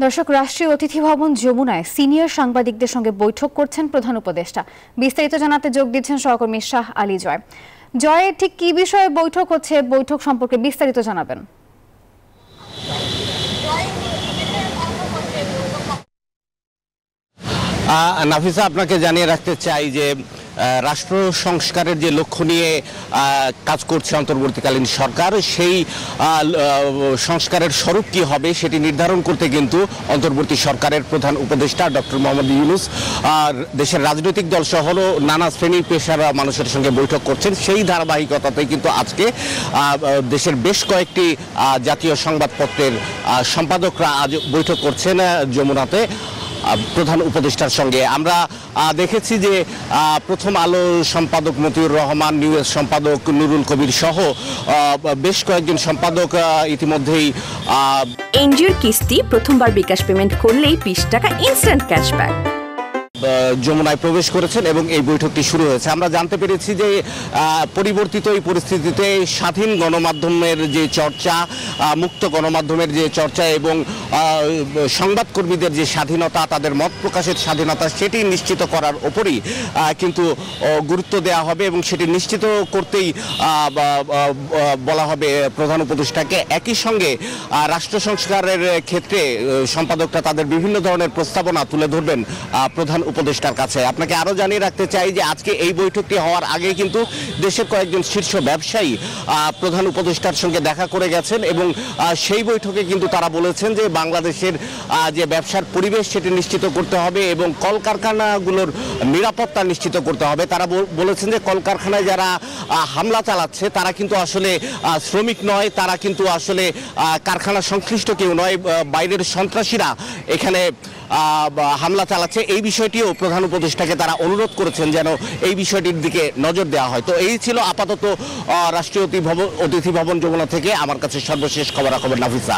দর্শক, রাষ্ট্রীয় অতিথি ভবন যমুনায় সিনিয়র সাংবাদিকদের সঙ্গে বৈঠক করছেন প্রধান উপদেষ্টা। বিস্তারিত জানাতে যোগ দিচ্ছেন সহকর্মী শাহ আলী জয়। জয়, ঠিক কি বিষয়ে বৈঠক হচ্ছে, বৈঠক সম্পর্কে বিস্তারিত জানাবেন। নাফিসা, আপনাকে জানিয়ে রাখতে চাই যে রাষ্ট্র সংস্কারের যে লক্ষ্য নিয়ে কাজ করছে অন্তর্বর্তীকালীন সরকার, সেই সংস্কারের স্বরূপ কি হবে সেটি নির্ধারণ করতে কিন্তু অন্তর্বর্তী সরকারের প্রধান উপদেষ্টা ডক্টর মোহাম্মদ ইউনূস দেশের রাজনৈতিক দল সহ নানা শ্রেণী পেশার মানুষের সঙ্গে বৈঠক করছেন। সেই ধারাবাহিকতাতেই কিন্তু আজকে দেশের বেশ কয়েকটি জাতীয় সংবাদপত্রের সম্পাদকরা আজ বৈঠক করছেন যমুনাতে প্রধান উপদেষ্টার সঙ্গে। আমরা দেখেছি যে প্রথম আলো সম্পাদক মতিউর রহমান, নিউজ সম্পাদক নুরুল কবির সহ বেশ কয়েকজন সম্পাদক ইতিমধ্যেই এনজিওর কিস্তি প্রথমবার বিকাশ পেমেন্ট করলেই 20 টাকা ইনস্ট্যান্ট ক্যাশব্যাক যমুনায় প্রবেশ করেছেন এবং এই বৈঠকটি শুরু হয়েছে। আমরা জানতে পেরেছি যে পরিবর্তিত এই পরিস্থিতিতে স্বাধীন গণমাধ্যমের যে চর্চা, মুক্ত গণমাধ্যমের যে চর্চা এবং সংবাদকর্মীদের যে স্বাধীনতা, তাদের মত প্রকাশের স্বাধীনতা, সেটি নিশ্চিত করার ওপরই কিন্তু গুরুত্ব দেওয়া হবে এবং সেটি নিশ্চিত করতেই বলা হবে প্রধান উপদেষ্টাকে। একই সঙ্গে রাষ্ট্র সংস্কারের ক্ষেত্রে সম্পাদকরা তাদের বিভিন্ন ধরনের প্রস্তাবনা তুলে ধরবেন প্রধান উপদেষ্টার কাছে। আপনাকে আরো জানিয়ে রাখতে চাই যে আজকে এই বৈঠকটি হওয়ার আগে কিন্তু দেশের কয়েকজন শীর্ষ ব্যবসায়ী প্রধান উপদেষ্টার সঙ্গে দেখা করে গেছেন এবং সেই বৈঠকে কিন্তু তারা বলেছেন যে বাংলাদেশের যে ব্যবসার পরিবেশ সেটি নিশ্চিত করতে হবে এবং কলকারখানাগুলোর নিরাপত্তা নিশ্চিত করতে হবে। তারা বলেছেন যে কলকারখানায় যারা হামলা চালাচ্ছে তারা কিন্তু আসলে শ্রমিক নয়, তারা কিন্তু আসলে কারখানা সংশ্লিষ্ট কেউ নয়, বাইরের সন্ত্রাসীরা এখানে হামলা চালাচ্ছে। এই বিষয়টিও প্রধান উপদেষ্টাকে তারা অনুরোধ করেছেন যেন এই বিষয়টির দিকে নজর দেওয়া হয়। তো এই ছিল আপাতত রাষ্ট্রীয় অতিথি ভবন যমুনা থেকে আমার কাছে সর্বশেষ খবরাখবর। নাফিসা।